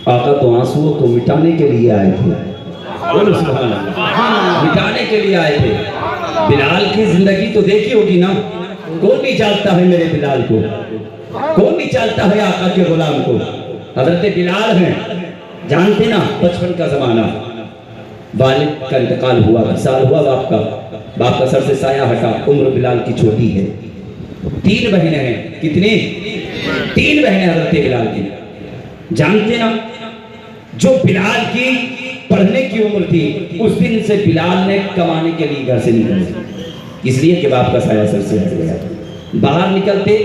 آقا تو آنسوؤں کو مٹانے کے لیے آئے تھے، بولو سبحان اللہ، مٹانے کے لیے آئے تھے۔ بلال کی زندگی تو دیکھی ہوگی نا، کون نہیں جانتا ہے میرے بلال کو، کون نہیں جانتا ہے آقا کے غلام کو؟ حضرت بلال ہیں، جانتے نا، بچپن کا زمانہ، والد کا انتقال ہوا، سال ہوا باپ کا سر سے سایہ ہٹا، عمر بلال کی چھوٹی ہے، 3 بہنیں ہیں، کتنی؟ 3 بہنیں حضرت بلال کی، جانتے نا، جو بلال کی پڑھنے کی عمر تھی، اس دن سے بلال نے کمانے کے لیے گھر سے نکلے، اس لیے کہ باپ کا سایہ سر سے ہٹ گیا، باہر نکلتے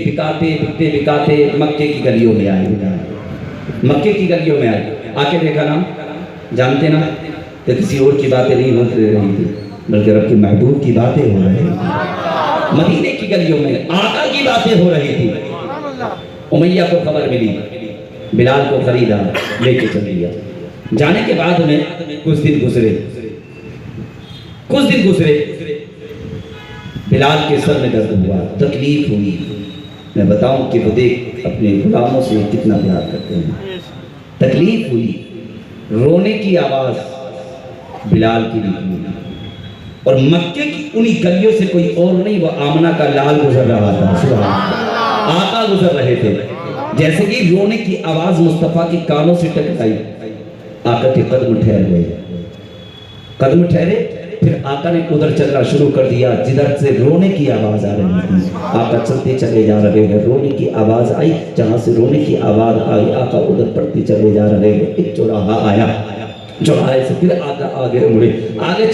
بکاتے مکے کی گلیوں میں آئے، مکے کی گلیوں میں آئے، آ کے دیکھا نا، جانتے نا کہ کسی اور کی باتیں نہیں ہو رہی تھی بلکہ رب کے محبوب کی باتیں ہو رہی تھی، مدینے کی گلیوں میں آقا کی باتیں ہو رہی تھی۔ امیہ کو خبر ملی، بلال کو خریدا، لے کے چل گیا، جانے کے بعد میں کچھ دن گزرے، بلال کے سر میں درد ہوا، تکلیف ہوئی، میں بتاؤں کہ وہ دیکھ اپنے غلاموں سے کتنا پیار کرتے ہیں، تکلیف ہوئی، رونے کی آواز بلال کی نکلی، اور مکے کی انہی گلیوں سے کوئی اور نہیں، وہ آمنہ کا لال گزر رہا تھا، سبحان اللہ، آقا گزر رہے تھے، جیسے کہ رونے کی آواز مصطفیٰ کی کانوں سے ٹکرائی، آقا کے قدم ٹھہرے، پھر آقا نے ادھر چلنا شروع کر دیا جدھر سے رونے کی آواز آ رہی تھی، آقا چلتے چلے جا رہے ہیں، رونے کی آواز آئی، جہاں سے رونے کی آواز آئی آقا ادھر پڑھتے چلے جا رہے ہیں، ایک چوراہا آیا، چوراہے سے پھر آقا آگے مڑے، آگے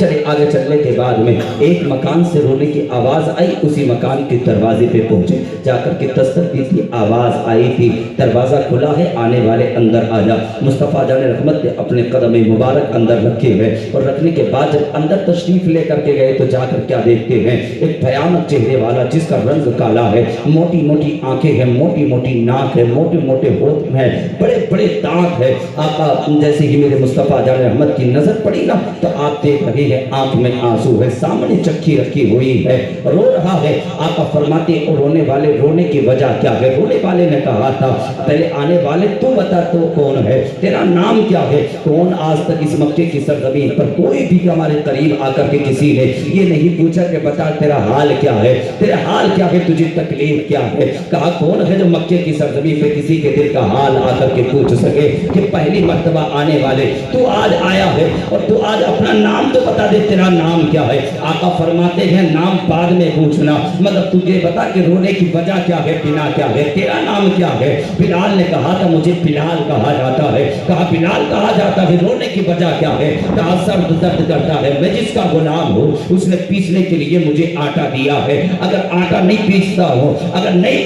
چلنے کے بعد میں ایک مکان سے رونے کی آواز آئی، اسی مکان کے دروازے پہ پہنچے، جا کر کے دستک دی تھی، آواز آئی تھی، دروازہ کھلا ہے، آنے والے اندر آ جا۔ مصطفیٰ جان رحمت نے اپنے قدم مبارک اندر رکھے ہوئے، اور رکھنے کے بعد جب اندر تشریف لے کر کے گئے تو جا کر کیا دیکھتے ہیں، ایک بھیانک چہرے والا جس کا رنگ کالا ہے، موٹی موٹی آنکھیں ہیں، موٹی موٹی ناک ہے، موٹے موٹے ہونٹ ہیں، بڑے بڑے دانت ہے۔ آقا جیسے ہی میرے مصطفیٰ جان رحمت کی نظر پڑی نا تو آپ دیکھ رہے ہیں آنکھ میں آنسو ہے، سامنے چکی رکھی ہوئی ہے، رو رہا ہے۔ آقا فرماتے ہیں رونے والے رونے کی وجہ کیا ہے؟ رونے والے نے کہا تھا پہلے آنے والے تو بتا تو کون ہے، تیرا نام کیا ہے؟ کون آج تک اس مکے کی سرزمین پر کوئی بھی ہمارے قریب آ کر کے کسی نے یہ نہیں پوچھا کہ بتا تیرا حال کیا ہے، تیرا حال کیا ہے، تجھے تکلیف کیا ہے؟ کہا کون ہے جو مکے کی سرزمین پہ کسی کے دل کا حال آ کر کے پوچھ سکے کہ پہلی مرتبہ آنے والے تو آج آیا ہے اور تو آج اپنا نام تو بتا دے، تیرا نام کیا ہے؟ آقا فرماتے ہیں نام بعد میں پوچھنا، مگر تجھے بتا کہ رونے کی وجہ کیا ہے، بنا کیا ہے، تیرا نام کیا ہے؟ بلال نے کہا تھا مجھے بلال کہا جاتا ہے۔ کہا بلال کہا جاتا ہے، رونے کی وجہ کیا ہے؟ کہا سر درد کرتا ہے، میں جس کا غلام ہوں اس نے پیسنے کے لیے مجھے آٹا دیا ہے، اگر آٹا نہیں پیستا ہو، اگر نہیں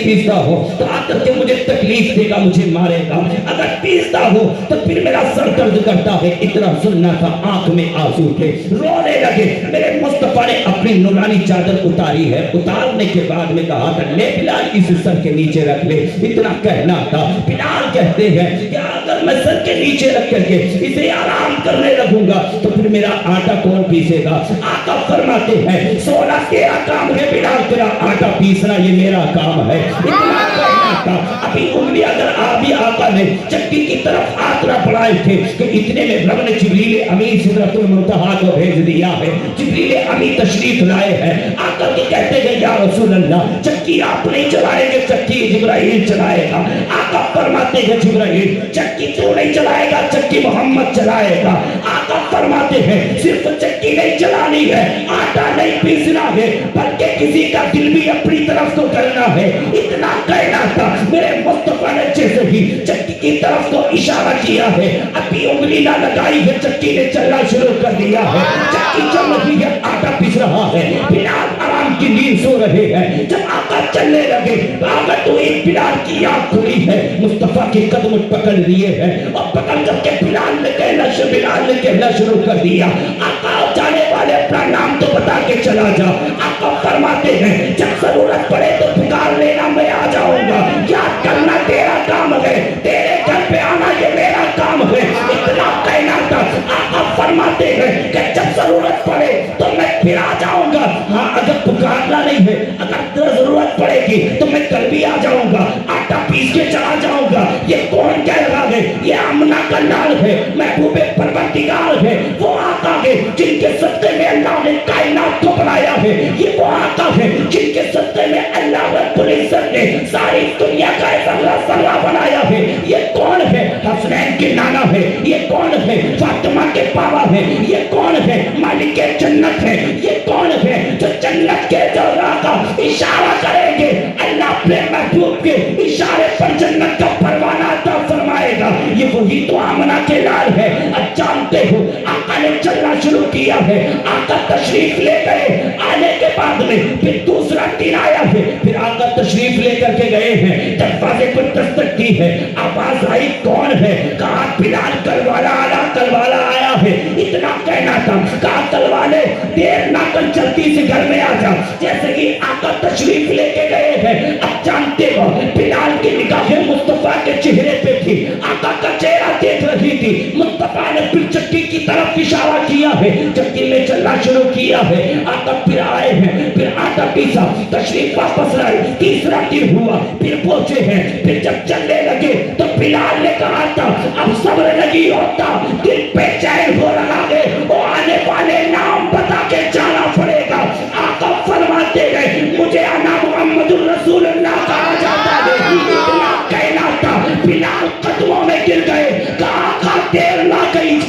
پیستا ہو تو آ کر کے مجھے تکلیف دے گا، مجھے مارے گا، اگر پیستا ہو تو پھر میرا سر درد کرتا ہے۔ اتنا سننا تھا، آنکھ میں آنسو تھے، رونے لگے۔ میرے مصطفیٰ نے اپنی نورانی چادر اتاری ہے، اتارنے کے بعد میں کہا تھا لے بلال اس سر کے نیچے رکھ لے، اتنا کہنا تھا۔ بلال کہتے ہیں کہ اگر میں سر کے نیچے رکھ کر کے اسے آرام کرنے لگوں گا تو پھر میرا آٹا کون پیسے گا؟ آقا فرماتے ہیں سونا تیرا کام ہے بلال، تیرا آٹا پیسنا یہ میرا کام ہے، اتنا کہنا تھا۔ ابھی انگلی اگر آبی آقا نے چکی کی طرف ہاتھ نہ بڑھائے تھے کہ اتنے میں رب نے جبریل امین سدرۃ المنتہا کو بھیج دیا ہے، جبریل امین تشریف لائے ہیں، آقا کے کہتے ہیں یا رسول اللہ چکی آپ نہیں چلائیں گے، چکی جبرائیل چلائے گا۔ آقا فرماتے ہیں جبرائیل چکی تو نہیں چلائے گا، چکی محمد چلائے گا۔ آقا فرماتے ہیں صرف چکی نہیں چلانی ہے، آٹا نہیں پیسنا ہے، بلکہ کسی کا دل بھی اپنی طرف تو کرنا ہے، اتنا کہنا تھا۔ میرے مصطفیٰ نے جیسے ہی چکی کی طرف تو اشارہ کیا ہے، ابھی انگلی نہ لگائی ہے، چکی نے چلنا شروع کر دیا ہے، چکی چل رہی ہے، آٹا پیس رہا ہے، بلال آرام کی نیند سو رہے ہیں۔ جب آقا چلنے لگے آقا تو ایک بلال کی آنکھ کھلی ہے، مصطفیٰ کے قدم پکڑ لیے ہیں اور پکڑ کر کے بلال نے کہنا شروع کر دیا آقا جانے والے اپنا نام تو بتا کے چلا جا۔ آقا فرماتے ہیں جب ضرورت پڑے تو پکار لینا، میں آ جاؤں گا، یاد کرنا تیرا کام ہے، تیرے گھر پہ آنا یہ میرا کام ہے، اتنا کہنا تھا۔ آقا فرماتے ہیں کہ جب ضرورت پڑے تو میں پھر آ جاؤں گا، ہاں اگر پکارنا نہیں ہے، اگر ضرورت پڑے گی تو میں کل بھی آ جاؤں گا، آٹا پیس کے چلا جاؤں گا۔ یہ کون کہہ رہا ہے؟ یہ آمنہ کا لال ہے، محبوب پروردگار ہے، وہ آقا ہے جن کے صدقے میں اللہ نے کائنات کو بنایا ہے، یہ وہ آقا ہے جن کے صدقے میں اللہ رب العزت نے ساری دنیا کا ذرہ ذرہ بنایا ہے۔ یہ کون ہے؟ حسنین کے نانا ہے، یہ کون ہے؟ فاطمہ کے پاپا ہے، یہ کون ہے؟ مالک جنت ہے، یہ کون ہے جو جنت کے جو راہ اشارہ کریں گے اللہ اپنے محبوب کے اشارے پر جنت کا پروانہ عطا فرمائے گا؟ یہ وہی تو آمنہ کے لال ہے۔ اب جانتے ہو آقا نے چلنا شروع کیا ہے، آقا تشریف لے گئے، آنے کے بعد میں پھر دوسرا دن آیا ہے، پھر آقا تشریف لے کر کے گئے ہیں، دروازے پر دستک کی ہے، آواز آئی کون ہے؟ کہا بلال کلوالا آیا، کلوالا آیا ہے۔ اتنا کہنا تھا، کہا کلوالے دیر نہ کر جلدی سے گھر میں آ جا۔ جیسے کہ آقا تشریف لے کے گئے ہیں، اب جانتے ہو بلال کی نگاہیں مصطفیٰ کے چہرے پہ تھی، آقا کا چہرہ دیکھ رہی تھی۔ مصطفیٰ نے پھر چکی کی طرف اشارہ کیا ہے، چکی میں چلنا شروع کیا ہے، آقا پھر آئے ہیں، پھر آٹا پیسا، تشریف واپس لائے، تیسرا دن ہوا، پھر پہنچے ہیں، پھر جب چلنے لگے تو بلال نے کہا تھا اب صبر نہیں ہوتا، دل پہ چین ہو رہا ہے، وہ آنے والے نام بتا کے جانا پڑے گا۔ آقا فرماتے گئے مجھے انا محمد الرسول اللہ کہا جاتا ہے۔ اتنا کہنا تھا بلال قدموں میں گر گئے، کہا آقا دیر نہ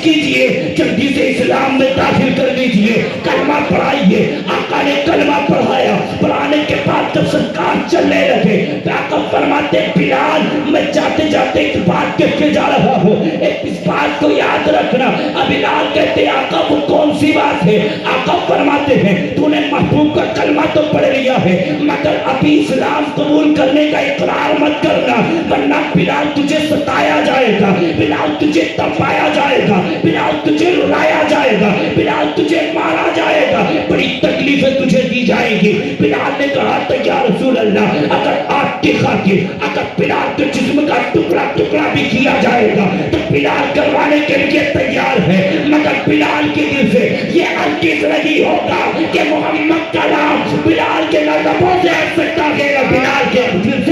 کیجئے، جلدی سے اسلام میں داخل کر دیجئے، کلمہ پڑھائیے۔ آقا نے کلمہ پڑھایا، پڑھانے کے بعد جب سرکار چلنے لگے آقا فرماتے بلال میں جاتے جاتے ایک بات کہہ کے جا رہا ہوں، اس بات کو یاد رکھنا۔ بلال کہتے آقا وہ کون سی بات ہے؟ آقا فرماتے ہیں تو نے محبوب کا کلمہ تو پڑھ لیا ہے مگر ابھی اسلام قبول کرنے کا اقرار مت کرنا، ورنہ بلال تجھے ستایا جائے گا، بلال تجھے تڑپایا جائے گا، بلال تجھے رلایا جائے گا، بلال تجھے مارا جائے گا، بڑی تکلیفیں تجھے دی جائیں گی۔ بلال نے کہا تو یا رسول اللہ اگر آگ کے خاطر اگر بلال کے جسم کا ٹکڑا ٹکڑا بھی کیا جائے گا تو بلال کروانے کے لیے تیار ہے، مگر بلال کے دل سے یہ ہرگز نہیں ہوگا کہ محمد کا نام بلال کے لبوں سے ہٹ سکتا ہے، بلال کے دل